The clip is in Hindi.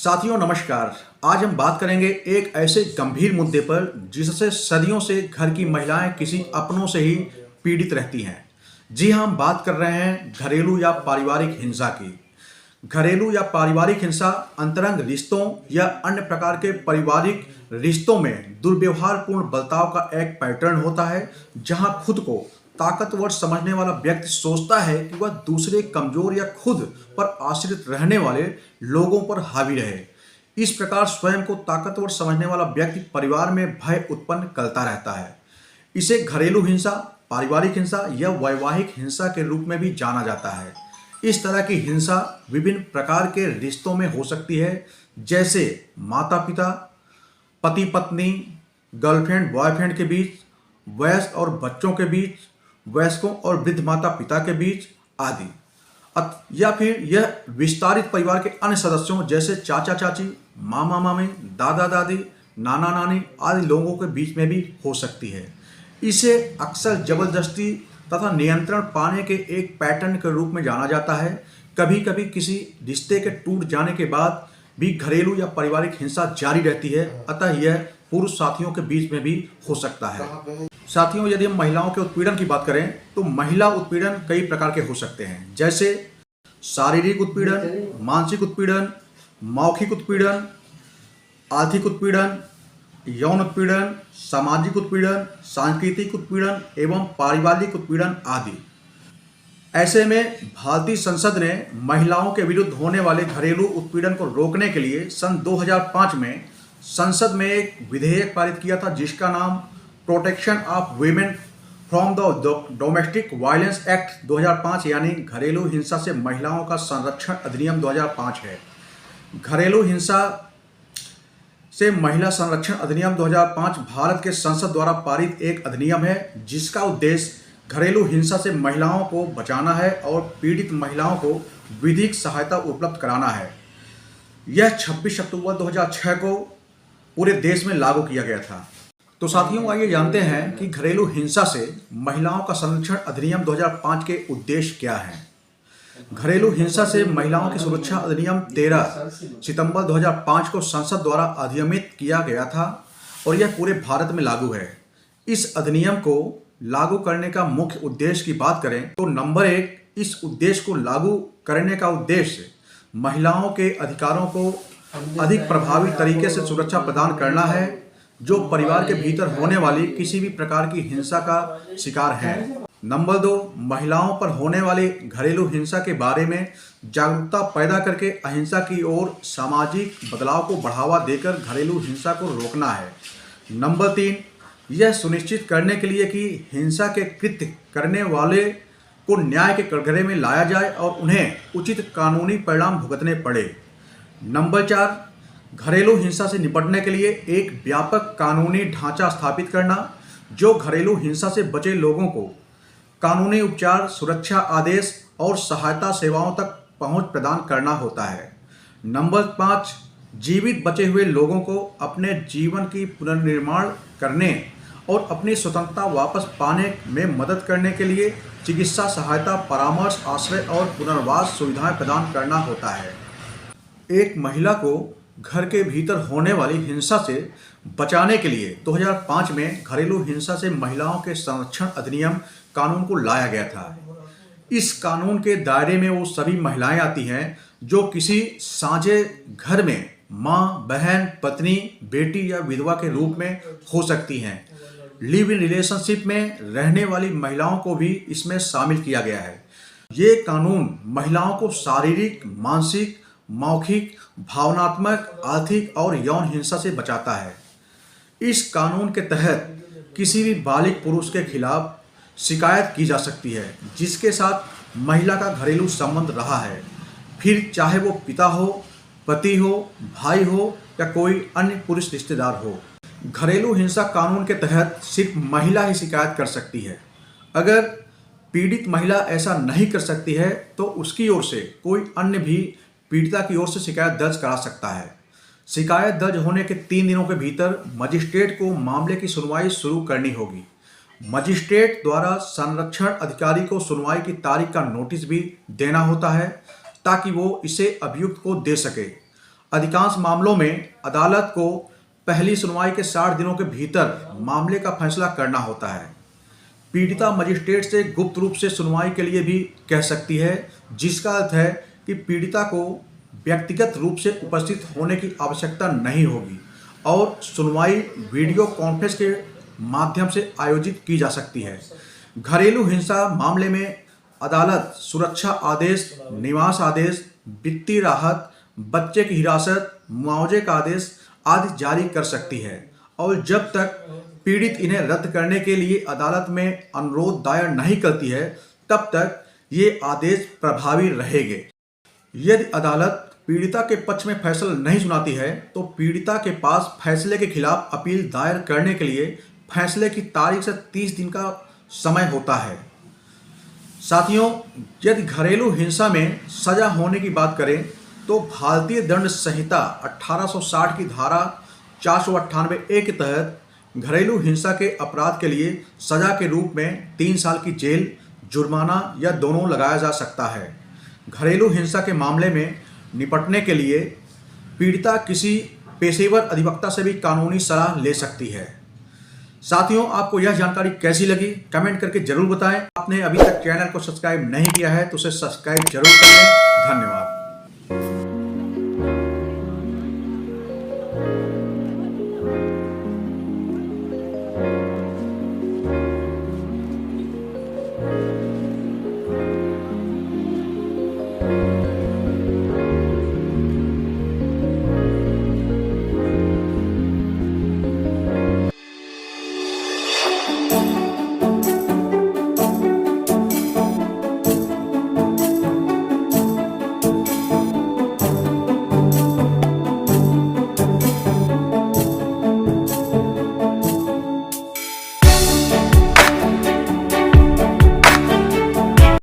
साथियों नमस्कार। आज हम बात करेंगे एक ऐसे गंभीर मुद्दे पर जिससे सदियों से घर की महिलाएं किसी अपनों से ही पीड़ित रहती हैं। जी हाँ, हम बात कर रहे हैं घरेलू या पारिवारिक हिंसा की। घरेलू या पारिवारिक हिंसा अंतरंग रिश्तों या अन्य प्रकार के पारिवारिक रिश्तों में दुर्व्यवहारपूर्ण बर्ताव का एक पैटर्न होता है, जहां खुद को ताकतवर समझने वाला व्यक्ति सोचता है कि वह दूसरे कमजोर या खुद पर आश्रित रहने वाले लोगों पर हावी रहे। इस प्रकार स्वयं को ताकतवर समझने वाला व्यक्ति परिवार में भय उत्पन्न करता रहता है। इसे घरेलू हिंसा, पारिवारिक हिंसा या वैवाहिक हिंसा के रूप में भी जाना जाता है। इस तरह की हिंसा विभिन्न प्रकार के रिश्तों में हो सकती है, जैसे माता पिता, पति पत्नी, गर्लफ्रेंड बॉयफ्रेंड के बीच, वयस्क और बच्चों के बीच, वयस्कों और वृद्ध माता पिता के बीच आदि। या फिर यह विस्तारित परिवार के अन्य सदस्यों जैसे चाचा चाची, मामा मामी, दादा दादी, नाना नानी आदि लोगों के बीच में भी हो सकती है। इसे अक्सर जबरदस्ती तथा नियंत्रण पाने के एक पैटर्न के रूप में जाना जाता है। कभी कभी किसी रिश्ते के टूट जाने के बाद भी घरेलू या पारिवारिक हिंसा जारी रहती है, अतः यह पुरुष साथियों के बीच में भी हो सकता है। साथियों, यदि हम महिलाओं के उत्पीड़न की बात करें तो महिला उत्पीड़न कई प्रकार के हो सकते हैं, जैसे शारीरिक उत्पीड़न, मानसिक उत्पीड़न, मौखिक उत्पीड़न, आर्थिक उत्पीड़न, यौन उत्पीड़न, सामाजिक उत्पीड़न, सांस्कृतिक उत्पीड़न एवं पारिवारिक उत्पीड़न आदि। ऐसे में भारतीय संसद ने महिलाओं के विरुद्ध होने वाले घरेलू उत्पीड़न को रोकने के लिए सन 2005 में संसद में एक विधेयक पारित किया था, जिसका नाम protection of women from the domestic violence act 2005 यानी घरेलू हिंसा से महिलाओं का संरक्षण अधिनियम 2005 है। घरेलू हिंसा से महिला संरक्षण अधिनियम 2005 भारत के संसद द्वारा पारित एक अधिनियम है, जिसका उद्देश्य घरेलू हिंसा से महिलाओं को बचाना है और पीड़ित महिलाओं को विधिक सहायता उपलब्ध कराना है। यह 26 अक्टूबर 2006 को पूरे देश में लागू किया गया था। तो साथियों, आइए जानते हैं कि घरेलू हिंसा से महिलाओं का संरक्षण अधिनियम 2005 के उद्देश्य क्या हैं। घरेलू हिंसा से महिलाओं की सुरक्षा अधिनियम 13 सितंबर 2005 को संसद द्वारा अधिनियमित किया गया था और यह पूरे भारत में लागू है। इस अधिनियम को लागू करने का मुख्य उद्देश्य की बात करें तो नंबर 1, इस उद्देश्य को लागू करने का उद्देश्य महिलाओं के अधिकारों को अधिक प्रभावी तरीके से सुरक्षा प्रदान करना है, जो परिवार के भीतर होने वाली किसी भी प्रकार की हिंसा का शिकार हैं। नंबर 2, महिलाओं पर होने वाले घरेलू हिंसा के बारे में जागरूकता पैदा करके अहिंसा की ओर सामाजिक बदलाव को बढ़ावा देकर घरेलू हिंसा को रोकना है। नंबर 3, यह सुनिश्चित करने के लिए कि हिंसा के कृत्य करने वाले को न्याय के कटघरे में लाया जाए और उन्हें उचित कानूनी परिणाम भुगतने पड़े। नंबर 4, घरेलू हिंसा से निपटने के लिए एक व्यापक कानूनी ढांचा स्थापित करना, जो घरेलू हिंसा से बचे लोगों को कानूनी उपचार, सुरक्षा आदेश और सहायता सेवाओं तक पहुंच प्रदान करना होता है। नंबर 5, जीवित बचे हुए लोगों को अपने जीवन की पुनर्निर्माण करने और अपनी स्वतंत्रता वापस पाने में मदद करने के लिए चिकित्सा सहायता, परामर्श, आश्रय और पुनर्वास सुविधाएं प्रदान करना होता है। एक महिला को घर के भीतर होने वाली हिंसा से बचाने के लिए 2005 में घरेलू हिंसा से महिलाओं के संरक्षण अधिनियम कानून को लाया गया था। इस कानून के दायरे में वो सभी महिलाएं आती हैं जो किसी साझे घर में माँ, बहन, पत्नी, बेटी या विधवा के रूप में हो सकती हैं। लिव इन रिलेशनशिप में रहने वाली महिलाओं को भी इसमें शामिल किया गया है। ये कानून महिलाओं को शारीरिक, मानसिक, मौखिक, भावनात्मक, आर्थिक और यौन हिंसा से बचाता है। इस कानून के तहत किसी भी बालिग पुरुष के खिलाफ शिकायत की जा सकती है जिसके साथ महिला का घरेलू संबंध रहा है, फिर चाहे वो पिता हो, पति हो, भाई हो या कोई अन्य पुरुष रिश्तेदार हो। घरेलू हिंसा कानून के तहत सिर्फ महिला ही शिकायत कर सकती है। अगर पीड़ित महिला ऐसा नहीं कर सकती है तो उसकी ओर से कोई अन्य भी पीड़िता की ओर से शिकायत दर्ज करा सकता है। शिकायत दर्ज होने के 3 दिनों के भीतर मजिस्ट्रेट को मामले की सुनवाई शुरू करनी होगी। मजिस्ट्रेट द्वारा संरक्षण अधिकारी को सुनवाई की तारीख का नोटिस भी देना होता है ताकि वो इसे अभियुक्त को दे सके। अधिकांश मामलों में अदालत को पहली सुनवाई के 60 दिनों के भीतर मामले का फैसला करना होता है। पीड़िता मजिस्ट्रेट से गुप्त रूप से सुनवाई के लिए भी कह सकती है, जिसका अर्थ है कि पीड़िता को व्यक्तिगत रूप से उपस्थित होने की आवश्यकता नहीं होगी और सुनवाई वीडियो कॉन्फ्रेंस के माध्यम से आयोजित की जा सकती है। घरेलू हिंसा मामले में अदालत सुरक्षा आदेश, निवास आदेश, वित्तीय राहत, बच्चे की हिरासत, मुआवजे का आदेश आदि जारी कर सकती है और जब तक पीड़ित इन्हें रद्द करने के लिए अदालत में अनुरोध दायर नहीं करती है, तब तक ये आदेश प्रभावी रहेंगे। यदि अदालत पीड़िता के पक्ष में फैसला नहीं सुनाती है, तो पीड़िता के पास फैसले के खिलाफ अपील दायर करने के लिए फैसले की तारीख से 30 दिन का समय होता है। साथियों, यदि घरेलू हिंसा में सजा होने की बात करें तो भारतीय दंड संहिता 1860 की धारा 498A के तहत घरेलू हिंसा के अपराध के लिए सजा के रूप में 3 साल की जेल, जुर्माना या दोनों लगाया जा सकता है। घरेलू हिंसा के मामले में निपटने के लिए पीड़िता किसी पेशेवर अधिवक्ता से भी कानूनी सलाह ले सकती है। साथियों, आपको यह जानकारी कैसी लगी कमेंट करके जरूर बताएं। आपने अभी तक चैनल को सब्सक्राइब नहीं किया है तो उसे सब्सक्राइब जरूर कर लें। धन्यवाद।